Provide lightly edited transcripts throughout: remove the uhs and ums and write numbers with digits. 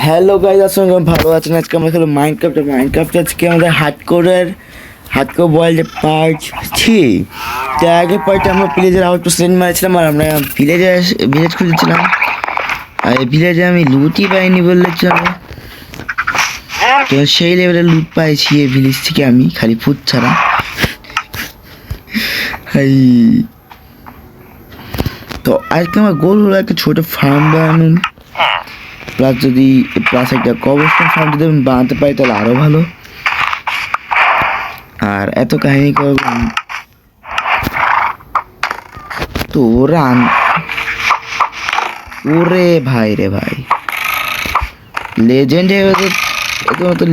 Hello guys, আসলে ভালো আছেন। আজকে আমরা খেলো মাইনক্রাফট আজকে আমাদের হার্ডকোর ওয়ার্ল্ড পার্ট 3। তার আগের পার্টে আমরা ভিলেজের আউটপোস্ট মারছিলাম আর আমরা ভিলেজ খুঁজেছিলাম। আর ভিলেজে আমি লুটই পাইনি বললে চলে, তো সেই লেভেলের লুট পাইছি এই ভিলেজ থেকে আমি, খালি ফুট ছাড়া। তো আজকে আমার গোল হলো একটা ছোট ফার্ম বানানো, প্লাস একটা কবরস্টোন ফার্ম যদি আমি বানাতে পারি তাহলে আরো ভালো। আর এত কাহিনী করব তো ওরে ভাই রে ভাই, লেজেন্ড হয়ে গেছে তো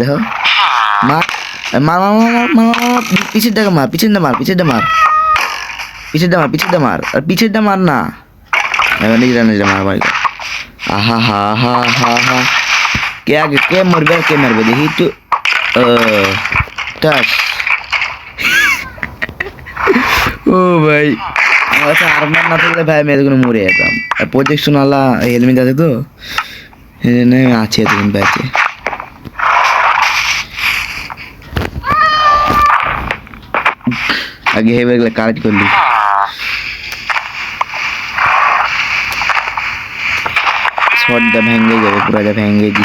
দেখো, মার মার মার পিছেরটা মার আর পিছেরটা মার না, নিজেরা মার ভাই। আহা হা হা হা হা, কে মরবে আর কে মারবে দেখি তো। টাচ ও ভাই, আমার কাছে আর্মার না থাকলে ভাই আমি এতক্ষণ মরে যেতাম। আর প্রোটেকশন আলা হেলমেট আছে তো আছে এতক্ষণ ব্যাচে। আগে হেবে গেলে কারেক্ট করলি। শটটা ভেঙে যাবে, পুরাটা ভেঙে দি,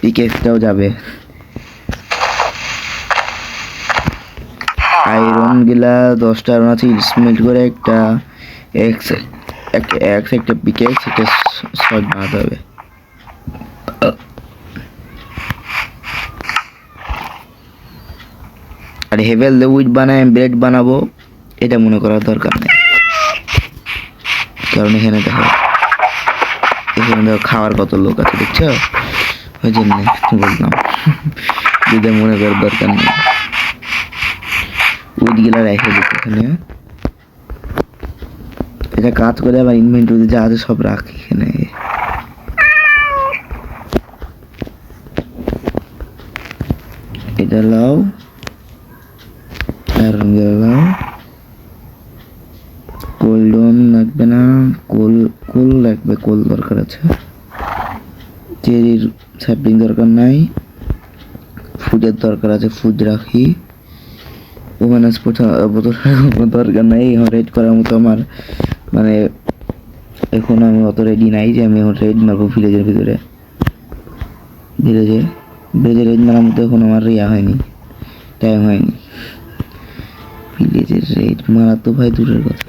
পিকেক্সটাও যাবে। আয়রন গিলা 10টা আয়রন আছে, স্মেল্ট করে একটা একটা পিকেক্স, একটা শট বানাতে হবে। আর হেভেল উইড বানায় ব্রেড বানাবো, এটা মনে করার দরকার নেই, কারণ এখানে দেখো খাওয়ার কত লোক আছে দেখছো, ওই জন্য বললাম যদি মনে করার দরকার নেই। উইডগুলা রেখে দিচ্ছি এখানে, এটা কাজ করে আবার ইনভেন্টরিতে যা আছে সব রাখি এখানে। এটা লাও, আয়রন লাও, কোল্ডন লাগবে না, কোল লাগবে, কোল দরকার আছে, চেরির স্যাপলিং দরকার নাই, ফুডের দরকার আছে, ফুড রাখি, ওমেন্স দরকার নাই। এখন রেড করার মতো আমার মানে এখন আমি অত রেডি নাই যে আমি এখন রেড মারবো ভিলেজের ভিতরে। ভিলেজে রেড মারার মতো এখন আমার হয়নি, টাইম হয়নি। ভিলেজের রেড মারা তো ভাই দূরের কথা।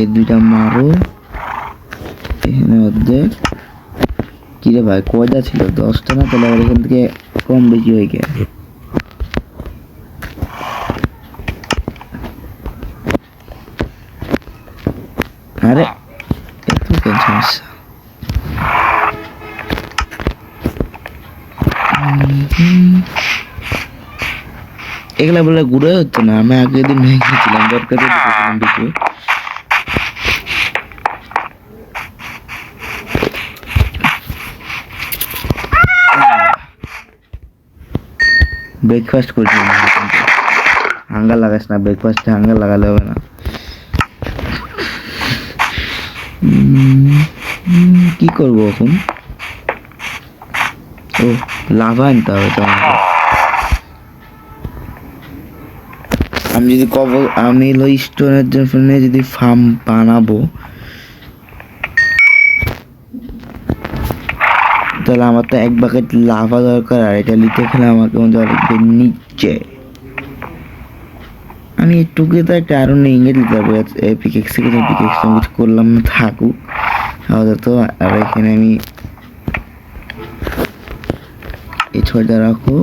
এই দুইটা মারো, এখানে অর্ধেক। কিরে ভাই কয়টা ছিল? 10টা না? তাহলে আবার এখান থেকে কম বেশি হয়ে গেছে। আরে এত কেন সমস্যা? এগুলা বলে ঘুরে হতো না, আমি আগের দিন ভেঙেছিলাম, দরকারে ঢুকেছিলাম দিকে। ব্রেকফাস্ট করছি, হাঙ্গার লাগাস না, ব্রেকফাস্টে হাঙ্গার লাগালে হবে না। কি করবো এখন? ও লাভা আনতে হবে তো আমাকে। আমি স্টোনের জন্য যদি ফার্ম বানাবো তাহলে আমার তো 1 বাকেট লাভা দরকার, আর এটা নিতে গেলে আমাকে অনেক নিচে। আমি একটুকে তো একটা আরো ইঙ্গিত দিতে পারবো, পিকেক্স কিছু করলাম না, থাকুক তো। আর এখানে আমি এই 6টা রাখো,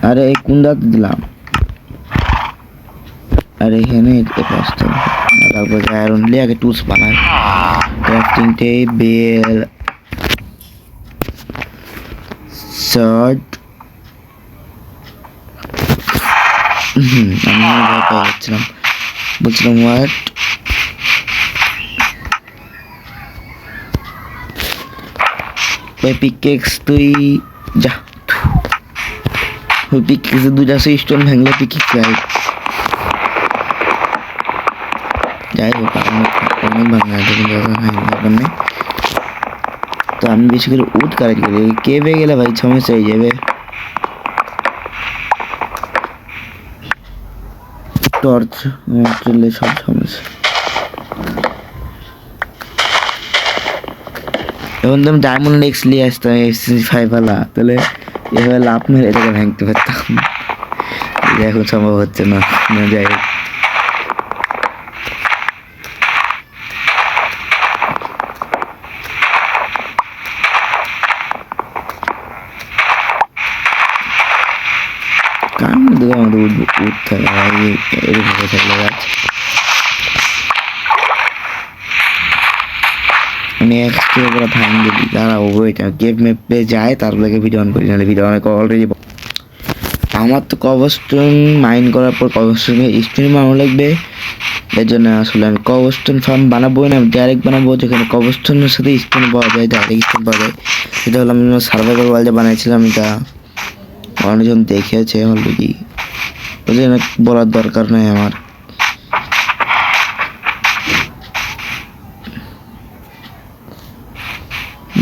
আরে এই কুন্ডাতে দিলাম, আর এখানে 5টা তারপর আয়রন দিয়ে আগে টুলস বানাই, ক্রাফটিং টেবিল, শর্ট। আমি বলছিলাম হোয়াট পিকেক্স তুই যা ওই পিকেক্সে দুইটা স্টোন ভাঙলে পিকেক্স যায়। যাই হোক অনেক ভাঙা আছে কিন্তু ব্যাপার নেই। তো আমি বেশি করে উড কালেক্ট করি, কেভে গেলে ভাই সমস্যা হয়ে যাবে। টর্চ চললে সব সমস্যা। এখন তো আমি ডায়মন্ড এক্স নিয়ে আসতাম FC5 वाला, তাহলে এভাবে লাভ মেরে এটাকে ভাঙতে পারতাম। এখন সম্ভব হচ্ছে না। যাই হোক কার মধ্যে আমাদের উঠতে হবে এরকম থাকলে গাছ। নেক্সট পুরো ভাঙ দিবি, দাঁড়াও ওইটা গেম ম্যাপে যায় তারপরে ভিডিও অন করি, নাহলে ভিডিও অনেক অলরেডি। আমার তো কবস্টোন মাইন করার পর কবস্টোনে স্টোন বানানো লাগবে, এর জন্য আসলে আমি কবস্টোন ফার্ম বানাবোই না, আমি ডাইরেক্ট বানাবো যেখানে কবস্টোনের সাথে স্টোন পাওয়া যায়, ডাইরেক্ট স্টোন পাওয়া যায়। সেটা হলো আমি সার্ভাইভাল ওয়ার্ল্ডে বানাইছিলাম, এটা অনেকজন দেখেছে অলরেডি, ওই জন্য বলার দরকার নাই আমার।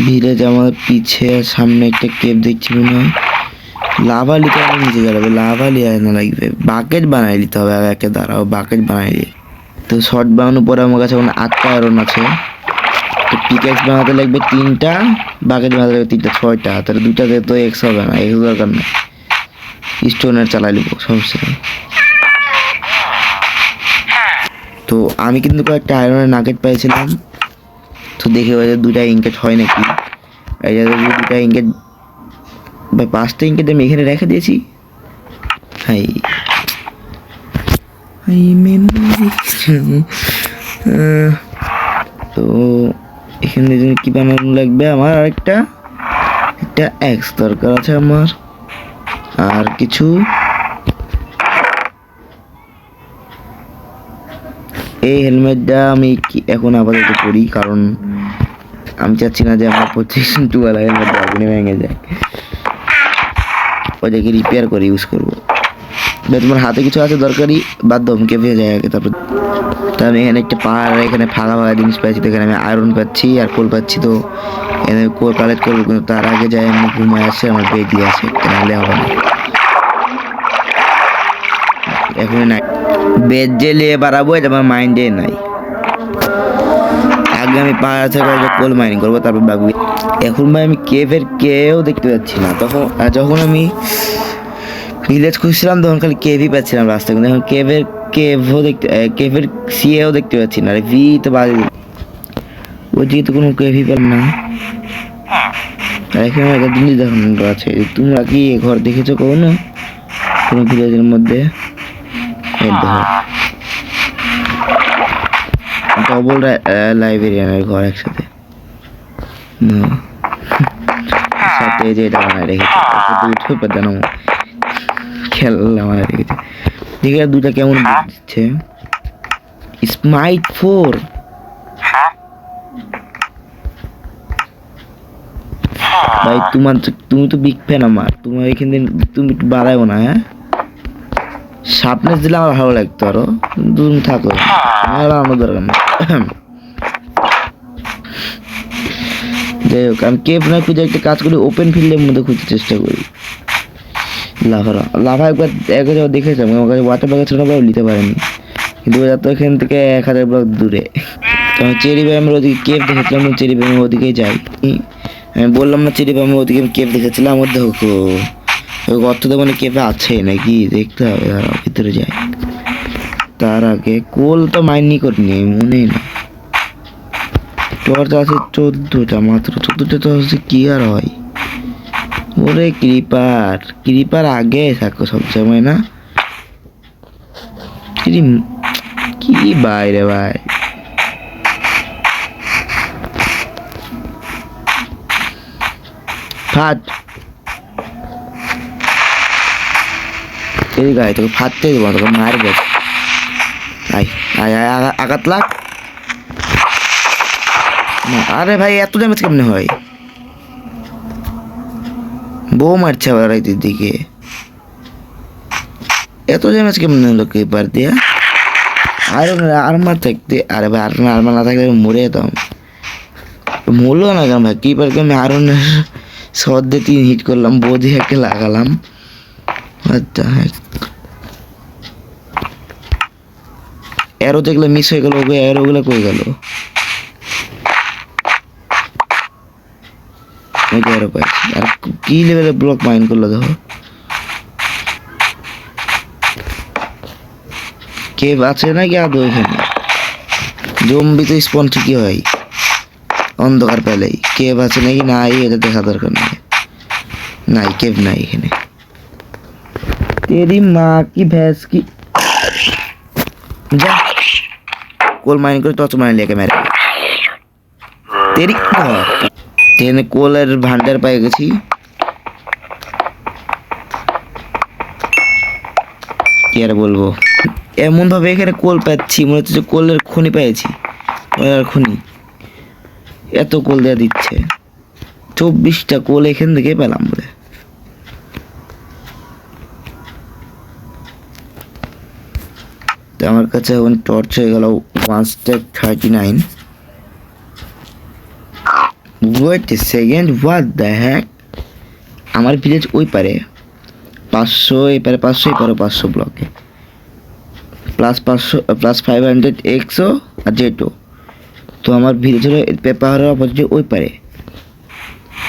ভিলেজ আমার পিছে সামনে একটা কেভ দেখছি মনে হয়। লাভা লিতে অনেক নিচে যাবে, লাভা লিয়ে না লাগবে, বাকেট বানাই নিতে হবে। আর একটা দাঁড়াও বাকেট বানাই দিয়ে তো শর্ট বানানোর পরে আমার কাছে এখন 8টা আয়রন আছে। তো পিকেক্স বানাতে লাগবে 3টা, বাকেট বানাতে লাগবে 3টা, 6টা। তাহলে 2টাতে তো এক্স হবে না, এক্স দরকার নেই, স্টোনের চালাই নিব সমস্যা নেই। তো আমি কিন্তু কয়েকটা আয়রনের নাগেট পাইছিলাম, তো দেখে ওই যে 2টা ইনকেট হয় নাকি। এই যে 2টা ইনকেট বা 5টা ইনকেট আমি এখানে রেখে দিয়েছি। High memory. তো এখানে কি বানানো লাগবে আমার, একটা এক্স দরকার আছে আমার, আর কিছু এই হেলমেটটা আমি এখন আপাতত করি, কারণ আমি চাচ্ছি না যে আমার প্রোটেকশন টুয়ালা হেলমেট আগুনে ভেঙে যায়, ওইটাকে রিপেয়ার করে ইউজ করবো। তোমার হাতে কিছু আছে দরকারি, বাদ দমকে ভেঙে যায় আগে। তারপর তো আমি এখানে একটা পাহাড়, এখানে ফাঁকা জিনিস পাচ্ছি, তো এখানে আমি আয়রন পাচ্ছি আর কোল পাচ্ছি, তো এখানে কোল কালেক্ট করবো। কিন্তু তার আগে যাই আমি ঘুমায় আসে, আমার বেড দিয়ে আসে, নাহলে হবে না। এখন নাই বেড যে নিয়ে বাড়াবো, এটা আমার মাইন্ডে নাই। আগে আমি পাহাড় থেকে কোল মাইনিং করবো, তারপর বাবু। এখন ভাই আমি কেভের কেউ দেখতে পাচ্ছি না। যখন আমি ভিলেজ খুঁজছিলাম তখন খালি কেভই পাচ্ছিলাম রাস্তা, কিন্তু এখন কেভের সিএও দেখতে পাচ্ছি না। আরে ভি তো বাজে, ওইদিকে তো কোনো কেভই পেলাম না। আর এখানে একটা জিনিস দেখানো আছে, তোমরা কি ঘর দেখেছো কোনো ভিলেজের মধ্যে? ডবল লাইব্রেরিয়ানের ঘর একসাথে, সাথে যে এটা বানায় রেখেছে, উঠে জানো খেলা বানায় রেখেছে। দেখে 2টা কেমন দিচ্ছে। স্মাইট 4 ভাই, তুমি তো বিগ ফ্যান আমার, তোমার এখানে তুমি একটু বাড়াইও না। হ্যাঁ, শার্পনেস দিলে আমার ভালো লাগতো আরো, তুমি থাকো, আমার দরকার নেই। যাই হোক আমি কেভ না খুঁজে একটা কাজ করি, ওপেন ফিল্ডের মধ্যে খুঁজতে চেষ্টা করি। লাভা একবার দেখেছিলাম, আমার কাছে ওয়াটার ব্যাগ ছিল, নিতে পারেনি, কিন্তু ওরা তো এখান থেকে 1000 ব্লক দূরে। তো চেরি ভাই আমরা ওদিকে কেভ দেখেছিলাম, চেরি ভাই ওদিকে যাই। আমি বললাম না চেরি ভাই ওদিকে আমি কেভ দেখেছিলাম, ওর দেখো গর্ত তো মানে কেভে আছে নাকি দেখতে হবে, ভিতরে যাই। তার আগে কোল তো মাইনি করিনি, মনে না। টর্চ আছে 14টা মাত্র, 14টা তো হচ্ছে কি আর হয়। ওরে ক্রিপার আগে থাকো সব সময় না। কি বাইরে ভাই, ফাট এই গায়ে তোকে ফাটতে দেবো, তোকে মারবে। আঘাত লাগ। আরে ভাই এত ড্যামেজ কেমনে হয়? বউ মারছে আবার রাইতের দিকে। এত ড্যামেজ কেমন হলো ক্রিপার দিয়ে? আয়রনের আর্মার থাকতে, আরে ভাই আয়রনের আর্মার না থাকলে মরে যেতাম। মরলো না কেন ভাই? ক্রিপারকে আমি আয়রনের শট দিয়ে 3 হিট করলাম, বোধি একটা লাগালাম। আচ্ছা হ্যাঁ, অ্যারো যেগুলো মিস হয়ে গেল, ওই অ্যারোগুলো কই গেল? ওই অ্যারো পাইছি। আর কি লেভেলের ব্লক মাইন্ড করলো দেখো। কেভ আছে নাকি আদৌ এখানে? জম্বি তো স্পন ঠিকই হয় অন্ধকার পেলেই। কেভ আছে নাকি নাই এটা দেখা দরকার নেই। নাই, কেভ নাই এখানে। তেরি মা কি ভ্যাস কি, যা কোল মাইন করে টর্চ মাইন লেকে মেরে তেরি ট্রেনে কোলের ভান্ডার পাই গেছি। কি আর বলবো, এমন ভাবে এখানে কোল পাচ্ছি মনে হচ্ছে যে কোলের খনি পেয়েছি। কয়লার খনি, এত কোল দেওয়া দিচ্ছে। 24টা কোল এখান থেকে পেলাম বলে। তো আমার কাছে এখন টর্চ হয়ে গেল 1 stack 39। Wait a second, what the hack? আমার ভিলেজ ওই পারে 500, এপারে 500, এপারে 500 ব্লকে প্লাস 500 প্লাস 500 এক্সও আর জেটো। তো আমার ভিলেজ হলো পাহাড়ের অপোজিটে ওই পারে।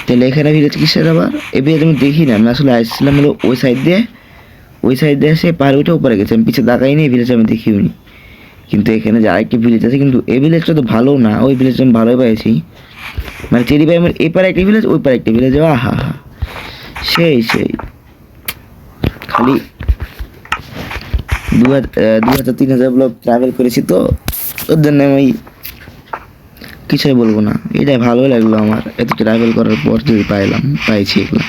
তাহলে এখানে ভিলেজ কিসের আবার? এই ভিলেজ আমি দেখি না, আমি আসলে আসছিলাম হলো ওই সাইড দিয়ে। ওই সাইড দিয়ে এসে পাহাড় উঠে উপরে গেছে, আমি পিছিয়ে তাকাই নি, ভিলেজ আমি দেখিও নি। কিন্তু এখানে যে আরেকটি ভিলেজ আছে, কিন্তু এই ভিলেজটা তো ভালো না। ওই ভিলেজটা আমি ভালোই পাইছি, মানে চেরি ভাই আমার এই পারে একটা ভিলেজ, ওই পারে একটা ভিলেজ। আহা হা, সেই সেই। খালি 2000-3000 ব্লক ট্রাভেল করেছি তো, ওর জন্য আমি কিছুই বলবো না। এটাই ভালো লাগলো আমার, এত ট্রাভেল করার পর যদি পাইছি এগুলো।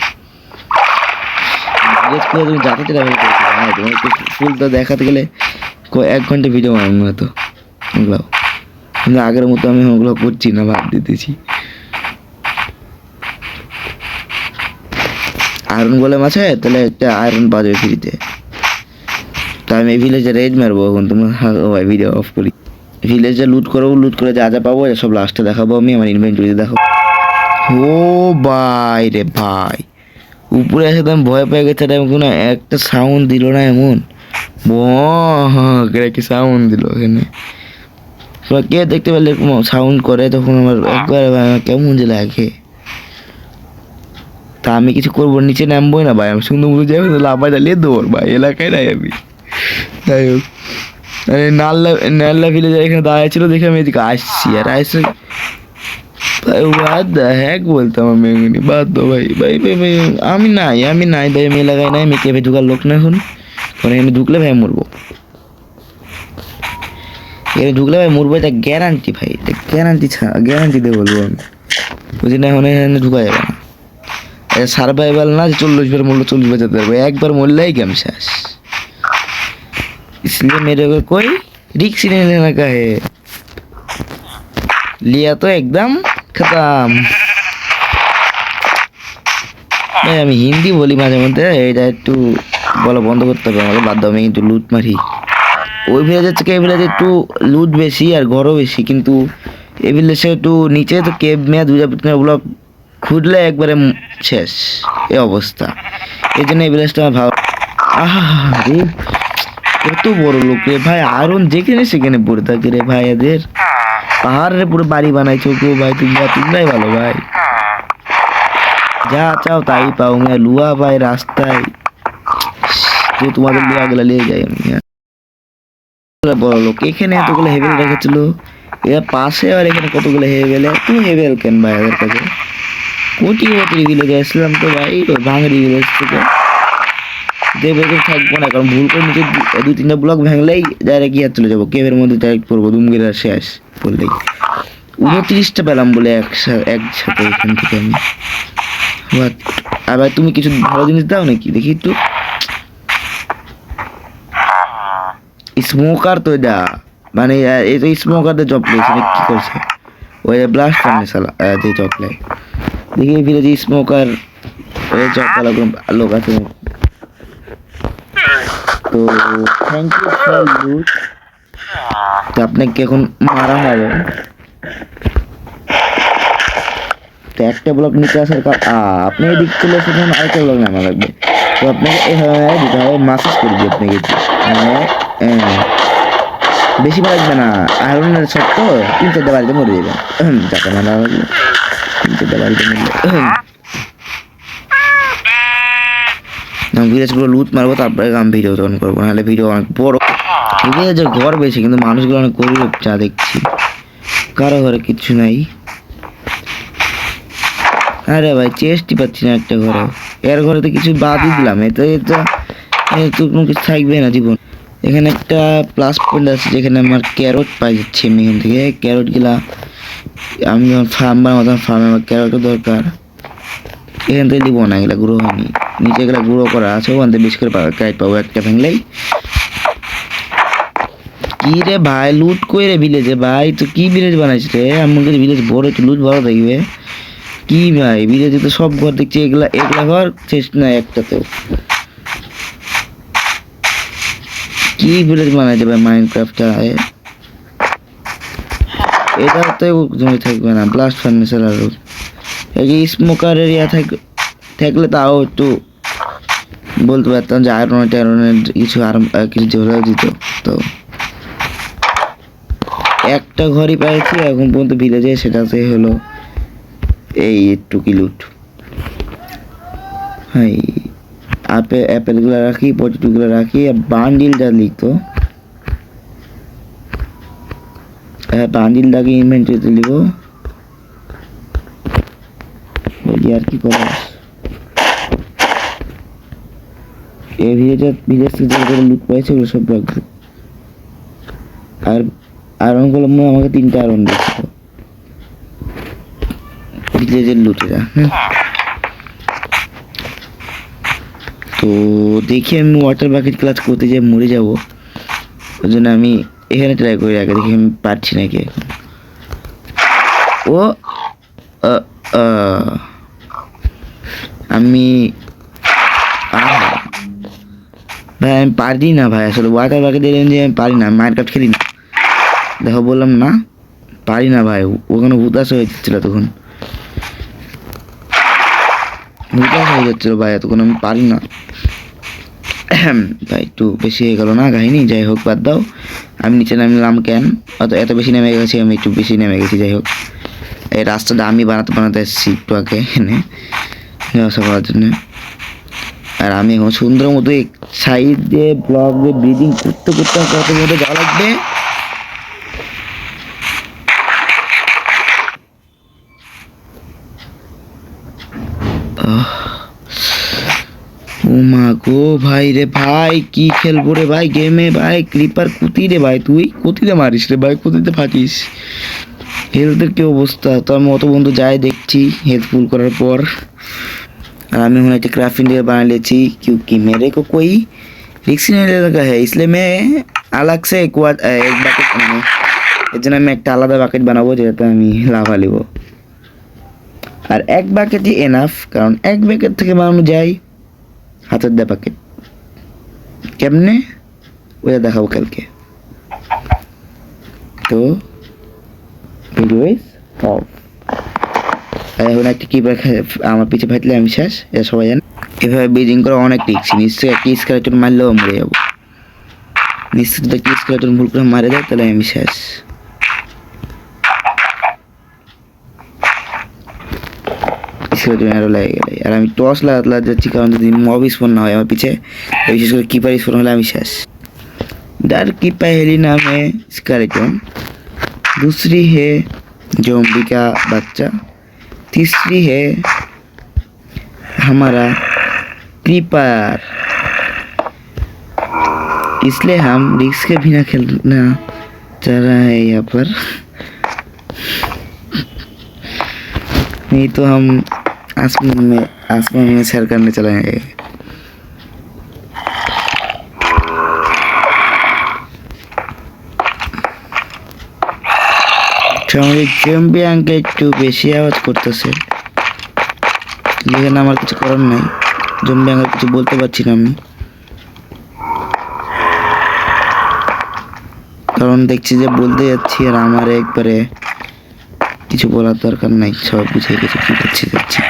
জিজ্ঞেস করে তুমি যাতে ট্রাভেল করেছো ভাই, তোমার ফুলটা দেখাতে গেলে 1 ঘন্টা ভিডিও বানানো হতো ওগুলো। কিন্তু আগের মতো আমি ওগুলো করছি না, বাদ দিতেছি। আয়রন গোলেম আছে, তাহলে একটা আয়রন পাওয়া যাবে ফ্রিতে। তো আমি এই ভিলেজে রেড মারবো এখন। তোমরা ভাই ভিডিও অফ করি। ভিলেজে লুট করবো, লুট করে যা যা পাবো সব লাস্টে দেখাবো আমি আমার ইনভেন্টরিতে দেখাবো। ও ভাই রে ভাই, উপরে এসে তো আমি ভয় পেয়ে গেছে। কোনো একটা সাউন্ড দিল না এমন, কি সাউন্ড দিল এখানে। কে দেখতে পেলে সাউন্ড করে তখন আমার একবার কেমন যে লাগে। তা আমি কিছু করবো, নিচে নামবোই না ভাই, আমি সুন্দর মতো যাই লাভা জ্বালিয়ে দৌড় ভাই, এলাকায় নাই আমি। যাই হোক, নাল্লা ভিলেজ এখানে দাঁড়িয়ে ছিল দেখে আমি এদিকে আসছি। আর আসছে বাদ হ্যাক বলতাম আমি এমনি, বাদ দো ভাই। ভাই ভাই ভাই আমি নাই ভাই, আমি এলাকায় নাই, আমি কেভে ঢুকার লোক না এখন। কারণ এখানে ঢুকলে ভাই মরবো, এখানে ঢুকলে ভাই মরবো, এটা গ্যারান্টি ভাই, এটা গ্যারান্টি দিয়ে বলবো আমি। ওই জন্য এখন এখানে ঢুকা যাবে না। সার্ভাইভাল না যে 40 বার মরলো 40 বার যেতে পারবে, একবার মরলেই গেম শেষ। इसलिए मेरे को कोई रिक्स नहीं लेना का है, लिया तो एकदम खत्म। ভাই আমি হিন্দি বলি মাঝে মধ্যে, এটা একটু বলা বন্ধ করতে হবে আমাকে, বাদ দাও। আমি কিন্তু লুট মারি। ওই ভিলেজের থেকে এই ভিলেজে একটু লুট বেশি আর ঘরও বেশি, কিন্তু এই ভিলেজে একটু নিচে তো কেভ মেয়া 2000 ব্লক খুঁজলে একবারে শেষ এই অবস্থা। এই জন্য এই ভিলেজটা আমার ভালো। আহা রে, কত বড় লোক রে ভাই, আয়রন যেখানে সেখানে পড়ে থাকে রে ভাই। এদের পাহাড়ের পুরো বাড়ি বানাইছো গো ভাই, তোমরাই ভালো ভাই। যা চাও তাই পাও, মেয়ে লুয়া ভাই রাস্তায়। তো তোমাদের লুয়া গুলা নিয়ে যাই আমি। বড় লোক এখানে এতগুলো হেভেল রেখেছিল, এর পাশে আর এখানে কতগুলো হেভেল। এত হেভেল কেন ভাই এদের কাছে? কোটি ভিলেজে আসলাম তো ভাই, ভাঙড়ি ভিলেজ থেকে দেবে থাকবো না, কারণ ভুল করে নিচে 2-3টা ব্লক ভাঙলেই ডাইরেক্ট ইয়ার চলে যাবো, কেভের মধ্যে ডাইরেক্ট পড়বো, দুমগিরা শেষ বললেই। 29টা পেলাম বলে একসাথে এখান থেকে আমি। আর ভাই তুমি কিছু ভালো জিনিস দাও নাকি দেখি একটু। স্মোকার তো এটা, মানে এই তো স্মোকারদের জব পেয়েছে কি করছে, ওই ব্লাস্ট ফার্নে সালা যে জব নেয় দেখি। এই ভিলেজে স্মোকার ওই জব পালা লোক আছে। তো থ্যাংক ইউ ফর লুট। তো আপনাকে এখন মারা হবে। তো একটা ব্লক নিচে আসার আপনি এদিক চলে এসেছেন, আরেকটা ব্লক নামা লাগবে। তো আপনাকে এভাবে দিতে হবে, মাসাজ করে দিই আপনাকে। বেশি লাগবে না, আয়রনের সব তো 3-4টা বাড়িতে মরে যাবেন। যাকে মারা লাগলো 3-4টা বাড়িতে মরলে ভিলেজগুলো লুট মারবো, তারপরে আমি ভিডিও তখন করবো, নাহলে ভিডিও অনেক বড়। ভিলেজের ঘর বেশি কিন্তু মানুষগুলো অনেক গরিব যা দেখছি, কারো ঘরে কিচ্ছু নাই। আরে ভাই চেষ্টি পাচ্ছি না একটা ঘরে, এর ঘরে তো কিছু বাদই দিলাম, এটা তো কোনো কিছু থাকবে না জীবন। এখানে একটা প্লাস পয়েন্ট আছে যেখানে আমার ক্যারট পাই যাচ্ছে। আমি এখান থেকে ক্যারট গেলা আমি যখন ফার্ম বানাবো তখন ফার্মে আমার ক্যারটও দরকার। এখান থেকে দিব না, এগুলা গুঁড়ো হয়নি, নিচে এগুলা গুঁড়ো করা আছে, ওখান থেকে বেশি করে ক্যারেট পাবো একটা ভেঙলেই। কি রে ভাই লুট কই রে ভিলেজে ভাই? তো কি ভিলেজ বানাইছে রে? আমাদের ভিলেজ বড়, একটু লুট ভালো থাকবে। কি ভাই ভিলেজে তো সব ঘর দেখছি, এগুলা ঘর শেষ না একটাতেও। কি ভিলেজ বানাইছে ভাই মাইনক্রাফটটা? এটা তো জমি থাকবে না, ব্লাস্ট ফার্নেসের আরো এই স্মোকার এরিয়া থাকলে তাও একটু বলতে পারতাম যে আয়রনের কিছু আর কিছু ঝোলা দিত। তো একটা ঘরই পাইছি এখন পর্যন্ত ভিলেজে, সেটাতে হলো এই টুকি লুট। হ্যাঁ অ্যাপেলগুলো রাখি, পটেটোগুলো রাখি, আর বান্ডিলটা লিখতো। হ্যাঁ বান্ডিলটাকে ইনভেন্টরিতে লিখব। বলি আর কি করা, এই ভিলেজ থেকে যে লুট পাইছে ওগুলো সব রাখবো। আর আয়রন গুলো আমাকে 3টা আয়রন দিচ্ছিল ভিলেজের লুটেরা। তো দেখি আমি ওয়াটার বাকেট ক্লাস করতে যাই মরে যাবো, ওই জন্য আমি এখানে ট্রাই করি আগে, দেখি আমি পারছি নাকি এখন। ও আমি ভাই আমি পারি না ভাই, আসলে ওয়াটার বাকেট যে আমি পারি না, মাইনক্রাফট খেলি না, দেখো বললাম না পারি না ভাই। ওখানে হুতাশ হয়ে যাচ্ছিল তখন, হুতাশ হয়ে যাচ্ছিল ভাই, তখন আমি পারি না ভাই। একটু বেশি হয়ে গেল না কাহিনি, যাই হোক বাদ দাও। আমি নিচে নামলাম কেন? এত বেশি নেমে গেছি, আমি একটু বেশি নেমে গেছি। যাই হোক এই রাস্তাটা আমি বানাতে এসেছি একটু আগে এনে ব্যবসা করার জন্য। আর আমি এখন সুন্দর মতো সাইড দিয়ে ব্লক দিয়ে ব্রিডিং করতে কত মতো যাওয়া লাগবে। ও মা গো ভাই রে ভাই, কি খেলবো রে ভাই গেমে ভাই? ক্রিপার কুতি রে ভাই, তুই কুতিতে মারিস রে ভাই, কুতিতে ফাটিস। হেলথের কি অবস্থা? তো আমি অত বন্ধু যাই দেখছি হেলথ ফুল করার পর। और हमें होना चाहिए क्राफ्टिंग टेबल बना लेती, क्योंकि मेरे को कोई रिक्स नहीं लगा है, इसलिए मैं अलग से एक बाकेट बनाऊँ। এর জন্য আমি একটা আলাদা বাকেট বানাবো যেটাতে আমি লাভা নেব। আর এক বাকেটই এনাফ, কারণ এক বাকেট থেকে বানানো যায় হাতের দেওয়া বাকেট। কেমনে ওটা দেখাবো কালকে। তো ভিডিও ইজ অফ। এখন একটা কিপার আমার পিছে ফাটলে আমি শেষ, এটা সবাই জানে। এভাবে ব্রিডিং করা অনেক রিস্ক, নিশ্চয়ই একটা স্কেলেটন মারলেও মরে যাবো। নিশ্চয় যদি একটা স্কেলেটন ভুল করে মারে দেয় তাহলে আমি শেষ। স্কেলেটন আরও লেগে গেলে, আর আমি টস লাগাতে যাচ্ছি, কারণ যদি মব স্পন না হয় আমার পিছে, বিশেষ করে কিপার স্পন হলে আমি শেষ। डर की पहली नाम है स्केलेटन, दूसरी है ज़ॉम्बी का बच्चा, तीसरी है हमारा क्रीपर। इसलिए हम रिस्क के बिना खेलना चाह रहा है यहाँ पर, नहीं तो हम आसमान में सैर करने चले जाएंगे। আমাদের জম্বি আঙ্কেল একটু বেশি আওয়াজ করতেছে, যেখানে আমার কিছু করার নাই। জম্বি আঙ্কেল কিছু বলতে পারছি না আমি। কারণ দেখছি যে বলতে যাচ্ছি আর আমার একবারে কিছু বলার দরকার নাই, সব বুঝে গেছে কি করছি যাচ্ছি।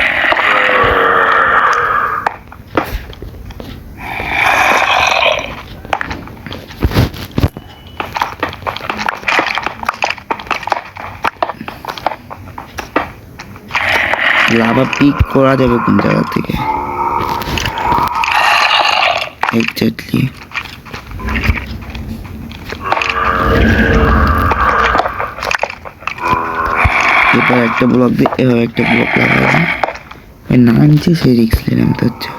লাভা পিক করা যাবে কোন জায়গা থেকে এক্স্যাক্টলি? এবার একটা ব্লক দিয়ে এভাবে একটা ব্লক লাগাবো, নামছে সেই রিক্স নিলাম তো হচ্ছে।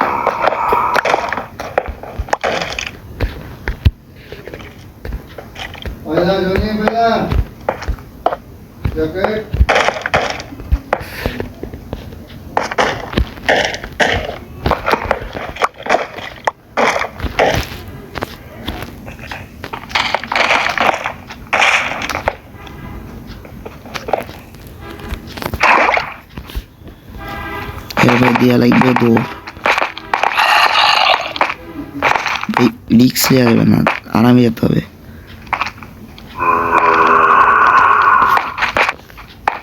এবার দেওয়া লাগবে দৌড়, রিক্স নেওয়া যাবে না, আরামে যেতে হবে।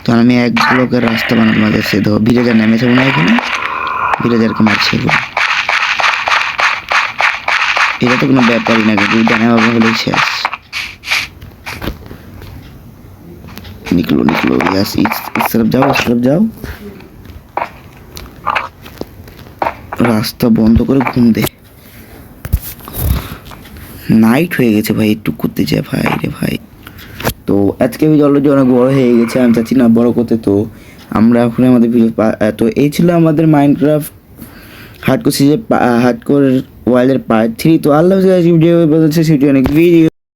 তো আমি এক ব্লকের রাস্তা বানাবো আমাদের, সে ধর ভিলেজার নেমেছে মনে হয়, এখানে ভিলেজারকে মারছে এগুলো। এটা তো কোনো ব্যাপারই না, কিন্তু জানা বাবা হলেই শেষ। নিকলো নিকলো, ইয়াস ইস तरफ যাও, ইস तरफ যাও। রাস্তা বন্ধ করে ঘুম দে, নাইট হয়ে গেছে ভাই, একটু করতে চাই ভাই রে ভাই। তো আজকে ভিডিও অলরেডি অনেক বড় হয়ে গেছে, আমি চাচ্ছি না বড় করতে। তো আমরা এখন আমাদের ভিডিও, তো এই ছিল আমাদের মাইনক্রাফট হার্ডকোর সিরিজের হার্ডকোর ওয়াইল্ডের পার্ট 3। তো আল্লাহ ভিডিও বলছে, সেটি অনেক ভিডিও।